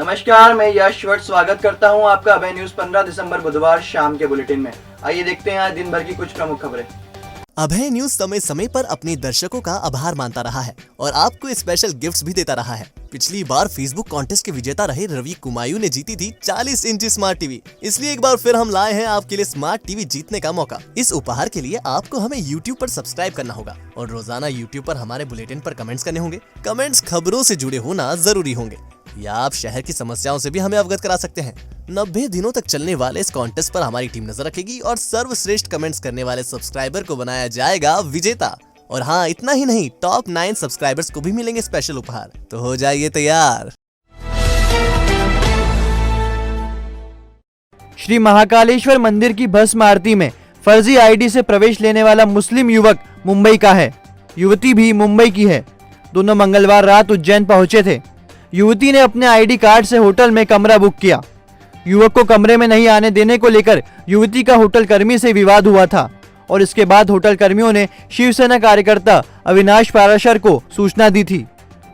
नमस्कार, मैं यशवर्त स्वागत करता हूं आपका अभय न्यूज 15 दिसंबर बुधवार शाम के बुलेटिन में। आइए देखते हैं आज दिन भर की कुछ प्रमुख खबरें। अभय न्यूज समय समय पर अपने दर्शकों का आभार मानता रहा है और आपको स्पेशल गिफ्ट्स भी देता रहा है। पिछली बार फेसबुक कॉन्टेस्ट के विजेता रहे रवि कुमायूं ने जीती थी 40 इंच स्मार्ट टीवी। इसलिए एक बार फिर हम लाए हैं आपके लिए स्मार्ट टीवी जीतने का मौका। इस उपहार के लिए आपको हमें YouTube पर सब्सक्राइब करना होगा और रोजाना YouTube पर हमारे बुलेटिन पर कमेंट्स करने होंगे। कमेंट्स खबरों से जुड़े होना जरूरी होंगे या आप शहर की समस्याओं से भी हमें अवगत करा सकते हैं। 90 दिनों तक चलने वाले इस कॉन्टेस्ट पर हमारी टीम नजर रखेगी और सर्वश्रेष्ठ कमेंट्स करने वाले सब्सक्राइबर को बनाया जाएगा विजेता। और हाँ, इतना ही नहीं, टॉप 9 सब्सक्राइबर्स को भी मिलेंगे स्पेशल उपहार। तो हो जाइए तैयार। श्री महाकालेश्वर मंदिर की भस्म आरती में फर्जी आईडी से प्रवेश लेने वाला मुस्लिम युवक मुंबई का है। युवती भी मुंबई की है। दोनों मंगलवार रात उज्जैन पहुंचे थे। युवती ने अपने आईडी कार्ड से होटल में कमरा बुक किया। युवक को कमरे में नहीं आने देने को लेकर युवती का होटल कर्मी से विवाद हुआ था और इसके बाद होटल कर्मियों ने शिवसेना कार्यकर्ता अविनाश पाराशर को सूचना दी थी।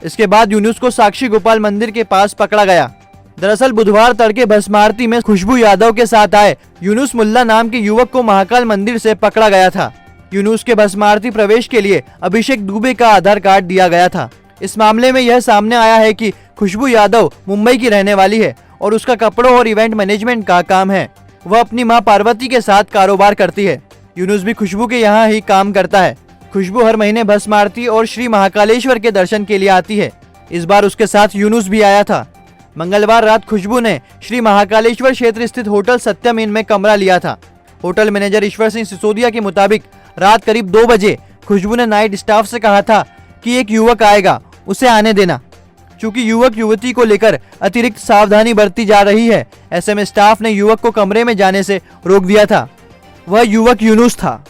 इसके बाद यूनुस को साक्षी गोपाल मंदिर के पास पकड़ा गया। दरअसल बुधवार तड़के भस्म आरती में खुशबू यादव के साथ आए यूनुस मुल्ला नाम के युवक को महाकाल मंदिर से पकड़ा गया था। यूनुस के भस्म आरती प्रवेश के लिए अभिषेक दुबे का आधार कार्ड दिया गया था। इस मामले में यह सामने आया है कि खुशबू यादव मुंबई की रहने वाली है और उसका कपड़ों और इवेंट मैनेजमेंट का काम है। वह अपनी मां पार्वती के साथ कारोबार करती है। यूनुस भी खुशबू के यहाँ ही काम करता है। खुशबू हर महीने भस्म आरती और श्री महाकालेश्वर के दर्शन के लिए आती है। इस बार उसके साथ यूनुस भी आया था। मंगलवार रात खुशबू ने श्री महाकालेश्वर क्षेत्र स्थित होटल सत्यम इन में कमरा लिया था। होटल मैनेजर ईश्वर सिंह सिसोदिया के मुताबिक रात करीब 2 बजे खुशबू ने नाइट स्टाफ से कहा था कि एक युवक आएगा, उसे आने देना। चूंकि युवक युवती को लेकर अतिरिक्त सावधानी बरती जा रही है, ऐसे में स्टाफ ने युवक को कमरे में जाने से रोक दिया था। वह युवक यूनुस था।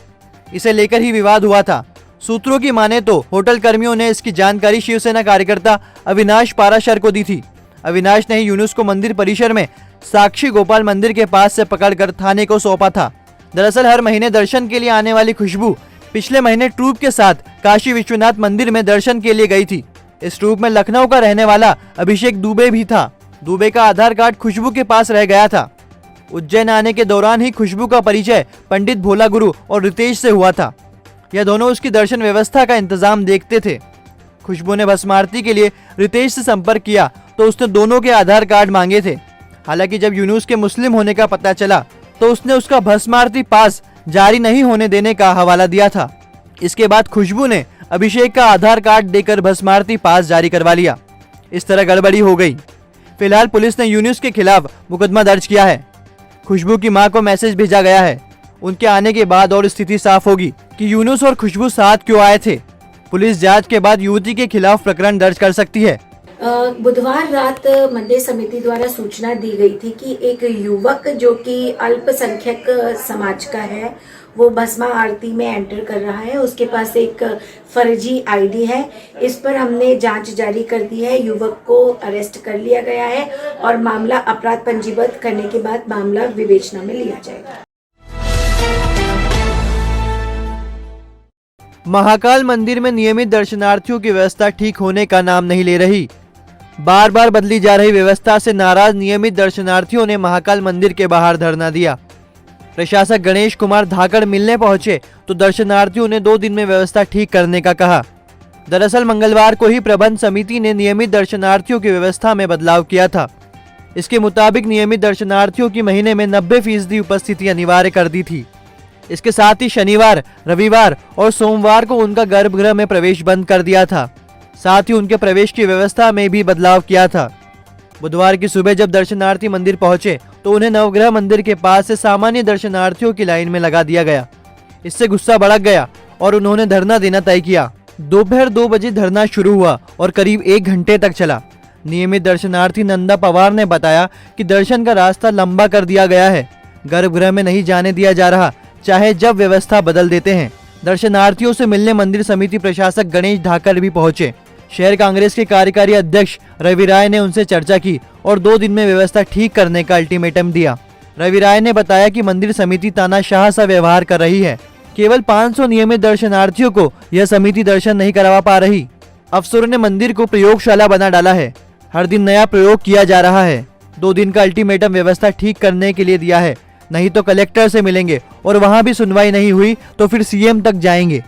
इसे लेकर ही विवाद हुआ था। सूत्रों की माने तो होटल कर्मियों ने इसकी जानकारी शिवसेना कार्यकर्ता अविनाश पाराशर को दी थी। अविनाश ने ही यूनुस को मंदिर परिसर में साक्षी गोपाल मंदिर के पास से पकड़कर थाने को सौंपा था। दरअसल हर महीने दर्शन के लिए आने वाली खुशबू पिछले महीने ट्रूप के साथ काशी विश्वनाथ मंदिर में दर्शन के लिए गई थी। इस ट्रूप में लखनऊ का रहने वाला अभिषेक दुबे भी था। दुबे का आधार कार्ड खुशबू के पास रह गया था। उज्जैन आने के दौरान ही खुशबू का परिचय पंडित भोला गुरु और रितेश से हुआ था। यह दोनों उसकी दर्शन व्यवस्था का इंतजाम देखते थे। खुशबू ने भस्म आरती के लिए रितेश से संपर्क किया तो उसने दोनों के आधार कार्ड मांगे थे। हालांकि जब यूनुस के मुस्लिम होने का पता चला तो उसने उसका भस्म आरती पास जारी नहीं होने देने का हवाला दिया था। इसके बाद खुशबू ने अभिषेक का आधार कार्ड देकर भस्म आरती पास जारी करवा लिया। इस तरह गड़बड़ी हो गई। फिलहाल पुलिस ने यूनुस के खिलाफ मुकदमा दर्ज किया है। खुशबू की मां को मैसेज भेजा गया है। उनके आने के बाद और स्थिति साफ होगी कि यूनुस और खुशबू साथ क्यों आए थे। पुलिस जांच के बाद युवती के खिलाफ प्रकरण दर्ज कर सकती है। बुधवार रात मंदिर समिति द्वारा सूचना दी गई थी कि एक युवक जो कि अल्पसंख्यक समाज का है वो भस्म आरती में एंटर कर रहा है। उसके पास एक फर्जी आईडी है। इस पर हमने जांच जारी कर दी है। युवक को अरेस्ट कर लिया गया है और मामला अपराध पंजीबद्ध करने के बाद मामला विवेचना में लिया जाएगा। महाकाल मंदिर में नियमित दर्शनार्थियों की व्यवस्था ठीक होने का नाम नहीं ले रही। बार बार बदली जा रही व्यवस्था से नाराज नियमित दर्शनार्थियों ने महाकाल मंदिर के बाहर धरना दिया। प्रशासक गणेश कुमार धाकड़ मिलने पहुंचे तो दर्शनार्थियों ने 2 दिन में व्यवस्था ठीक करने का कहा। दरअसल मंगलवार को ही प्रबंध समिति ने नियमित दर्शनार्थियों की व्यवस्था में बदलाव किया था। इसके मुताबिक नियमित दर्शनार्थियों की महीने में 90% उपस्थिति अनिवार्य कर दी थी। इसके साथ ही शनिवार, रविवार और सोमवार को उनका गर्भगृह में प्रवेश बंद कर दिया था। साथ ही उनके प्रवेश की व्यवस्था में भी बदलाव किया था। बुधवार की सुबह जब दर्शनार्थी मंदिर पहुंचे तो उन्हें नवग्रह मंदिर के पास से सामान्य दर्शनार्थियों की लाइन में लगा दिया गया। इससे गुस्सा भड़क गया और उन्होंने धरना देना तय किया। दोपहर 2 बजे धरना शुरू हुआ और करीब 1 घंटे तक चला। नियमित दर्शनार्थी नंदा पवार ने बताया कि दर्शन का रास्ता लंबा कर दिया गया है। गर्भगृह में नहीं जाने दिया जा रहा, चाहे जब व्यवस्था बदल देते हैं। दर्शनार्थियों से मिलने मंदिर समिति प्रशासक गणेश धाकड़ भी पहुंचे। शहर कांग्रेस के कार्यकारी अध्यक्ष रवि राय ने उनसे चर्चा की और 2 दिन में व्यवस्था ठीक करने का अल्टीमेटम दिया। रवि राय ने बताया कि मंदिर समिति तानाशाह सा व्यवहार कर रही है। केवल 500 नियमित दर्शनार्थियों को यह समिति दर्शन नहीं करवा पा रही। अफसरों ने मंदिर को प्रयोगशाला बना डाला है। हर दिन नया प्रयोग किया जा रहा है। 2 दिन का अल्टीमेटम व्यवस्था ठीक करने के लिए दिया है, नहीं तो कलेक्टर से मिलेंगे और वहां भी सुनवाई नहीं हुई तो फिर सीएम तक जाएंगे।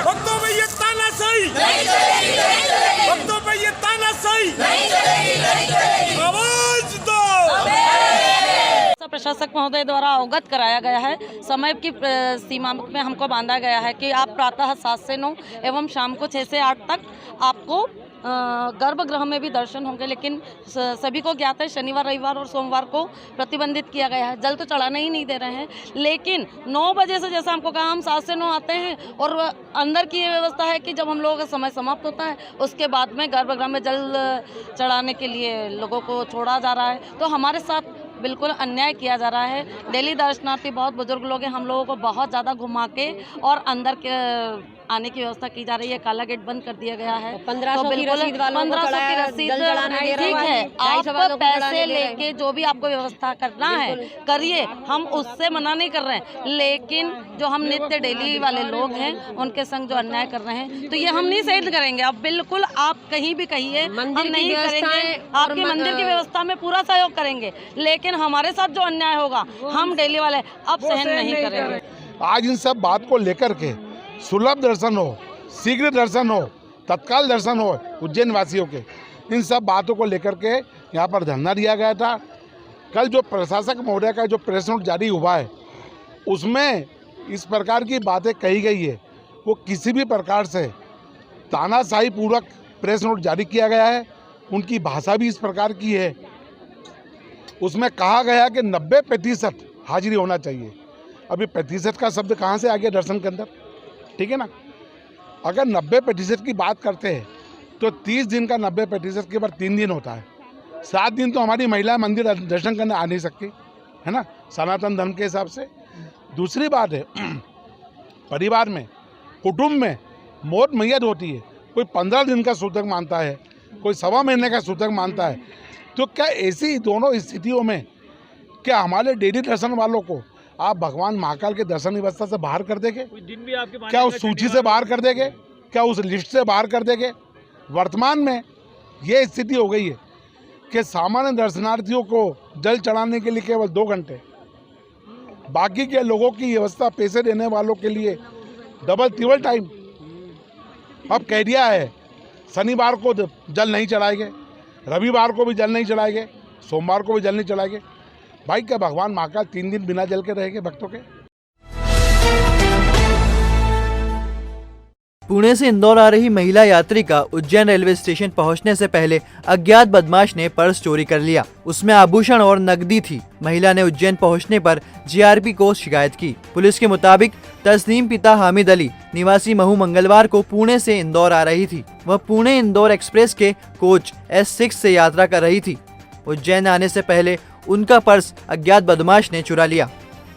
भक्तों पे ये तानाशाही भक्तों पे ये तानाशाही आवाज दो। प्रशासक महोदय द्वारा अवगत कराया गया है। समय की सीमा में हमको बांधा गया है कि आप प्रातः 7 से 9 एवं शाम को 6 से 8 तक आपको गर्भगृह में भी दर्शन होंगे, लेकिन सभी को ज्ञात है शनिवार रविवार और सोमवार को प्रतिबंधित किया गया है। जल तो चढ़ाने ही नहीं दे रहे हैं, लेकिन 9 बजे से जैसा हमको कहा हम 7 से 9 आते हैं और अंदर की ये व्यवस्था है कि जब हम लोगों का समय समाप्त होता है उसके बाद में गर्भगृह में जल चढ़ाने के लिए लोगों को छोड़ा जा रहा है। तो हमारे साथ बिल्कुल अन्याय किया जा रहा है। डेली दर्शनार्थी बहुत बुजुर्ग लोग हैं, हम लोगों को बहुत ज़्यादा घुमा के और अंदर के आने की व्यवस्था की जा रही है। काला गेट बंद कर दिया गया है। 1500 की रसीद वालों को चढ़ाया, जल चढ़ाने दे रहे ठीक हैं, है, 250 वालों आप को चढ़ाने पैसे दे रहे हैं। लेके जो भी आपको व्यवस्था करना है करिए, हम उससे मना नहीं कर रहे हैं, लेकिन जो हम नित्य डेली वाले लोग हैं उनके संग जो अन्याय कर रहे हैं तो ये हम नहीं सहन करेंगे। अब बिल्कुल आप कहीं भी कहिए हम नहीं करेंगे, आपके मंदिर की व्यवस्था में पूरा सहयोग करेंगे, लेकिन हमारे साथ जो अन्याय होगा हम डेली वाले अब सहन नहीं करेंगे। आज इन सब बात को लेकर के सुलभ दर्शन हो, शीघ्र दर्शन हो, तत्काल दर्शन हो उज्जैन वासियों के, इन सब बातों को लेकर के यहाँ पर धरना दिया गया था। कल जो प्रशासक महोदय का जो प्रेस नोट जारी हुआ है उसमें इस प्रकार की बातें कही गई है, वो किसी भी प्रकार से तानाशाही पूर्वक प्रेस नोट जारी किया गया है। उनकी भाषा भी इस प्रकार की है। उसमें कहा गया कि 90% हाजिरी होना चाहिए। अभी प्रतिशत का शब्द कहाँ से आ गया दर्शन के अंदर, ठीक है ना। अगर 90% की बात करते हैं तो 30 दिन का 90% के बाद 3 दिन होता है। 7 दिन तो हमारी महिला मंदिर दर्शन करने आ नहीं सकती है ना, सनातन धर्म के हिसाब से। दूसरी बात है परिवार में, कुटुंब में मौत मैयत होती है, कोई 15 दिन का सूतक मानता है, कोई 1.25 महीने का सूतक मानता है। तो क्या ऐसी दोनों स्थितियों में क्या हमारे डेली दर्शन वालों को आप भगवान महाकाल के दर्शन व्यवस्था से बाहर कर देंगे? क्या उस सूची से बाहर कर देंगे? क्या उस लिस्ट से बाहर कर देंगे? वर्तमान में ये स्थिति हो गई है कि सामान्य दर्शनार्थियों को जल चढ़ाने के लिए केवल 2 घंटे, बाकी के लोगों की व्यवस्था पैसे देने वालों के लिए डबल ट्रिपल टाइम। अब कह दिया है शनिवार को जल नहीं चढ़ाएंगे, रविवार को भी जल नहीं चढ़ाएंगे, सोमवार को भी जल नहीं चढ़ाएंगे। भाई क्या भगवान महाकाल 3 दिन बिना जल के रहेंगे भक्तों के? पुणे से इंदौर आ रही महिला यात्री का उज्जैन रेलवे स्टेशन पहुंचने से पहले अज्ञात बदमाश ने पर्स चोरी कर लिया। उसमें आभूषण और नकदी थी। महिला ने उज्जैन पहुंचने पर जीआरपी को शिकायत की। पुलिस के मुताबिक तस्नीम पिता हामिद अली निवासी महू मंगलवार को पुणे से इंदौर आ रही थी। वह पुणे इंदौर एक्सप्रेस के कोच S6 से यात्रा कर रही थी। उज्जैन आने से पहले उनका पर्स अज्ञात बदमाश ने चुरा लिया।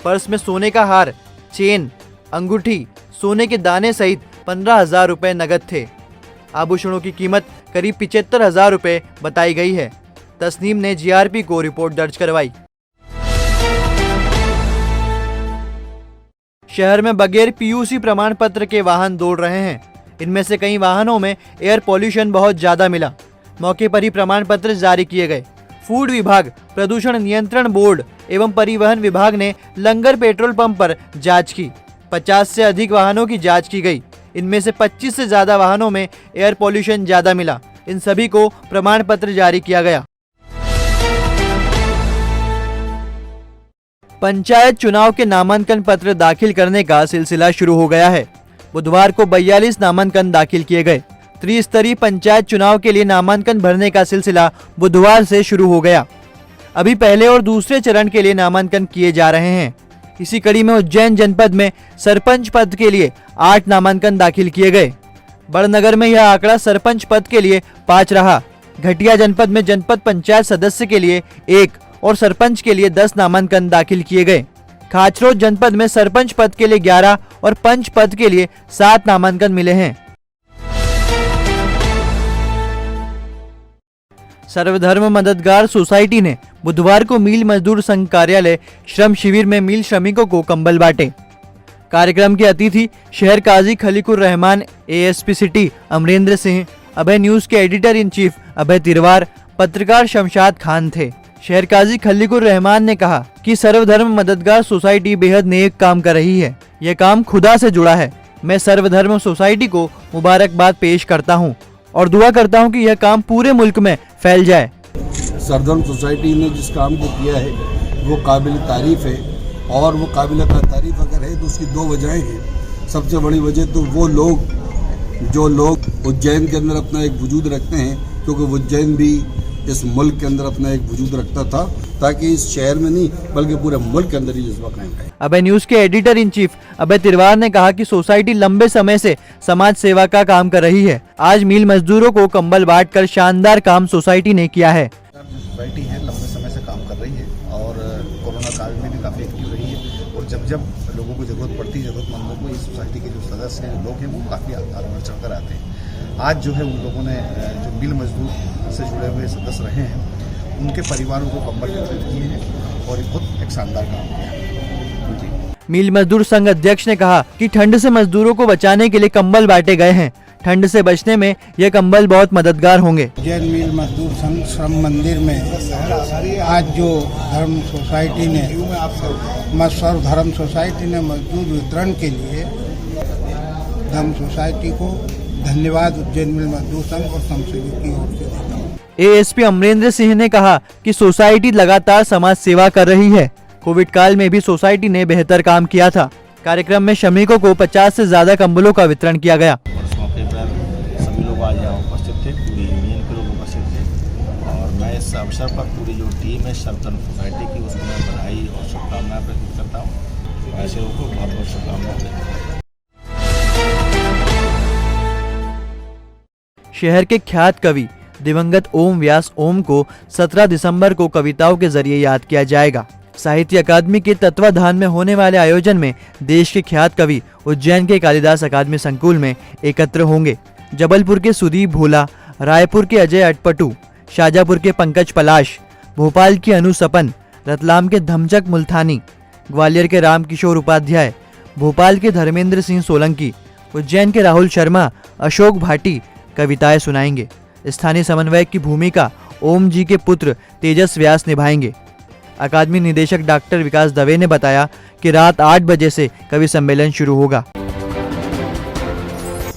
पर्स में सोने का हार, चेन, अंगूठी, सोने के दाने सहित 15,000 रुपए नगद थे। आभूषणों की कीमत करीब 75,000 रुपए बताई गई है। तस्नीम ने जीआरपी को रिपोर्ट दर्ज करवाई। शहर में बगैर पीयूसी प्रमाण पत्र के वाहन दौड़ रहे हैं। इनमें से कई वाहनों में एयर पॉल्यूशन बहुत ज्यादा मिला। मौके पर ही प्रमाण पत्र जारी किए गए। फूड विभाग, प्रदूषण नियंत्रण बोर्ड एवं परिवहन विभाग ने लंगर पेट्रोल पंप पर जांच की। 50 से अधिक वाहनों की जांच की गई। इनमें से 25 से ज्यादा वाहनों में एयर पॉल्यूशन ज्यादा मिला। इन सभी को प्रमाण पत्र जारी किया गया। पंचायत चुनाव के नामांकन पत्र दाखिल करने का सिलसिला शुरू हो गया है। बुधवार को 42 नामांकन दाखिल किए गए। त्रिस्तरीय पंचायत चुनाव के लिए नामांकन भरने का सिलसिला बुधवार से शुरू हो गया। अभी पहले और दूसरे चरण के लिए नामांकन किए जा रहे हैं। इसी कड़ी में उज्जैन जनपद में सरपंच पद के लिए 8 नामांकन दाखिल किए गए। बड़नगर में यह आंकड़ा सरपंच पद के लिए 5 रहा। घटिया जनपद में जनपद पंचायत सदस्य के लिए 1 और सरपंच के लिए 10 नामांकन दाखिल किए गए। खाचरोद जनपद में सरपंच पद के लिए 11 और पंच पद के लिए 7 नामांकन मिले हैं। सर्वधर्म मददगार सोसाइटी ने बुधवार को मिल मजदूर संघ कार्यालय श्रम शिविर में मिल श्रमिकों को कंबल बांटे। कार्यक्रम के अतिथि शहर काजी खलीकुर रहमान, ASP सिटी अमरेंद्र सिंह अभय न्यूज के एडिटर इन चीफ अभय तिरवार, पत्रकार शमशाद खान थे। शहर काजी खलीकुर रहमान ने कहा कि सर्वधर्म मददगार सोसाइटी बेहद नेक काम कर रही है। यह काम खुदा से जुड़ा है। मैं सर्वधर्म सोसाइटी को मुबारकबाद पेश करता हूं और दुआ करता हूं कि यह काम पूरे मुल्क में फैल जाए। सर्वधर्म सोसाइटी ने जिस काम को किया है वो काबिल तारीफ है, और वो काबिल तारीफ अगर है तो उसकी दो वजहें हैं। सबसे बड़ी वजह तो वो लोग जो उज्जैन के अंदर अपना एक वजूद रखते हैं, क्योंकि उज्जैन भी इस मुल्क के अंदर अपना एक वजूद रखता था, ताकि इस शहर में नहीं बल्कि पूरे मुल्क के अंदर ही जज्बा कायम रहे। अभय न्यूज के एडिटर इन चीफ अभय तिरवार ने कहा कि सोसाइटी लंबे समय से समाज सेवा का काम कर रही है। आज मील मजदूरों को कंबल बांटकर शानदार काम सोसाइटी ने किया है। सोसाइटी है लंबे समय से काम कर रही है और कोरोना काल में भी काफ़ी एक्टिव रही है, और जब जब लोगों को ज़रूरत पड़ती है, ज़रूरतमंदों को, इस सोसाइटी के जो सदस्य हैं, लोग हैं, वो काफ़ी आगे बढ़ चढ़ कर आते हैं। आज जो है उन लोगों ने जो मिल मजदूर से जुड़े हुए सदस्य रहे हैं, उनके परिवारों को कंबल वितरित किए हैं और बहुत एक शानदार काम किया है। मिल मजदूर संघ अध्यक्ष ने कहा कि ठंड से मजदूरों को बचाने के लिए कंबल बांटे गए हैं। ठंड से बचने में यह कंबल बहुत मददगार होंगे। जैन मिल मजदूर संघ श्रम मंदिर में आज जो धर्म सोसाइटी ने सर्वधर्म सोसाइटी ने मजदूर वितरण के लिए धर्म सोसाइटी को धन्यवाद उज्जैन मिल मजदूर संघ और समसेवी की ओर से देता हूँ। एएसपी अमरेंद्र सिंह ने कहा कि सोसाइटी लगातार समाज सेवा कर रही है। कोविड काल में भी सोसाइटी ने बेहतर काम किया था। कार्यक्रम में श्रमिकों को 50 से ज्यादा कंबलों का वितरण किया गया। इस मौके पर सभी लोग आज यहाँ उपस्थित थे, पूरी यूनियन के लोग उपस्थित थे, और मैं इस अवसर पर पूरी जो टीम है सर्वधर्म सोसाइटी की, उसको मैं बधाई और शुभकामनाएं प्रकट करता हूँ। ऐसे लोगों को बहुत बहुत शुभकामनाएं देता हूँ। शहर के ख्यात कवि दिवंगत ओम व्यास ओम को 17 दिसंबर को कविताओं के जरिए याद किया जाएगा। साहित्य अकादमी के तत्वाधान में होने वाले आयोजन में देश के ख्यात कवि उज्जैन के कालिदास अकादमी संकुल में एकत्र होंगे। जबलपुर के सुदीप भोला, रायपुर के अजय अटपटू, शाजापुर के पंकज पलाश, भोपाल की अनु सपन, रतलाम के धमचक मुल्तानी, ग्वालियर के रामकिशोर उपाध्याय, भोपाल के धर्मेंद्र सिंह सोलंकी, उज्जैन के राहुल शर्मा, अशोक भाटी कविताएं सुनाएंगे। स्थानीय समन्वयक की भूमिका ओम जी के पुत्र तेजस व्यास निभाएंगे। अकादमी निदेशक डॉक्टर विकास दवे ने बताया कि रात 8 बजे से कवि सम्मेलन शुरू होगा।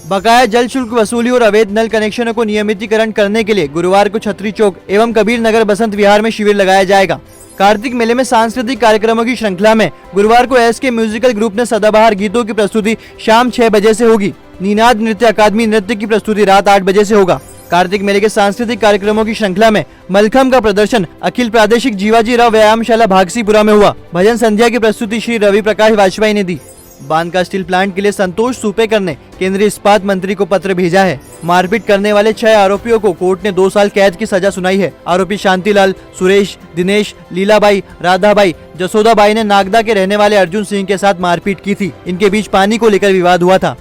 बकाया जल शुल्क वसूली और अवैध नल कनेक्शनों को नियमितीकरण करने के लिए गुरुवार को छतरी चौक एवं कबीर नगर बसंत विहार में शिविर लगाया जाएगा। कार्तिक मेले में सांस्कृतिक कार्यक्रमों की श्रृंखला में गुरुवार को एसके म्यूजिकल ग्रुप ने सदाबहार गीतों की प्रस्तुति शाम 6 बजे से होगी। नीनाद नृत्य अकादमी नृत्य की प्रस्तुति रात 8 बजे से होगा। कार्तिक मेले के सांस्कृतिक कार्यक्रमों की श्रृंखला में मलखम का प्रदर्शन अखिल प्रादेशिक जीवाजी राव व्यायामशाला भागसीपुरा में हुआ। भजन संध्या की प्रस्तुति श्री रवि प्रकाश वाजपेयी ने दी। बांध का स्टील प्लांट के लिए संतोष सुपेकर ने केंद्रीय इस्पात मंत्री को पत्र भेजा है। मारपीट करने वाले 6 आरोपियों को कोर्ट ने 2 साल कैद की सजा सुनाई है। आरोपी शांतिलाल, सुरेश, दिनेश, लीलाबाई, राधाबाई, जसोदाबाई ने नागदा के रहने वाले अर्जुन सिंह के साथ मारपीट की थी। इनके बीच पानी को लेकर विवाद हुआ था।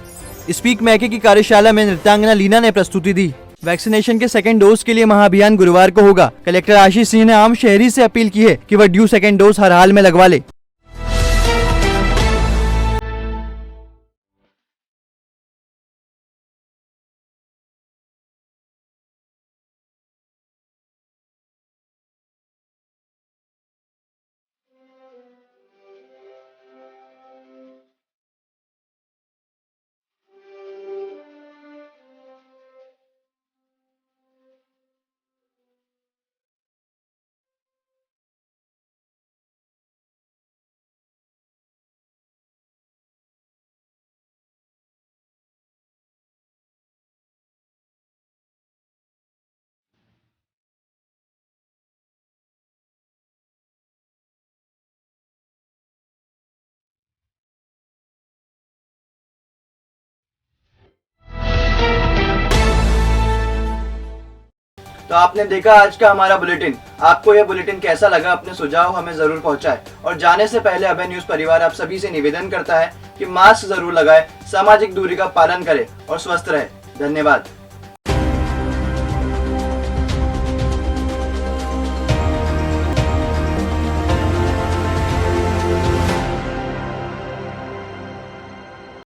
स्पीक मैके की कार्यशाला में नृत्यांगना लीना ने प्रस्तुति दी। वैक्सीनेशन के सेकेंड डोज के लिए महाअभियान गुरुवार को होगा। कलेक्टर आशीष सिंह ने आम शहरी से अपील की है कि वह ड्यू सेकेंड डोज हर हाल में लगवा ले। तो आपने देखा आज का हमारा बुलेटिन। आपको यह बुलेटिन कैसा लगा, अपने सुझाव हमें जरूर पहुंचाएं। और जाने से पहले अभय न्यूज परिवार आप सभी से निवेदन करता है कि मास्क जरूर लगाएं, सामाजिक दूरी का पालन करें और स्वस्थ रहें। धन्यवाद।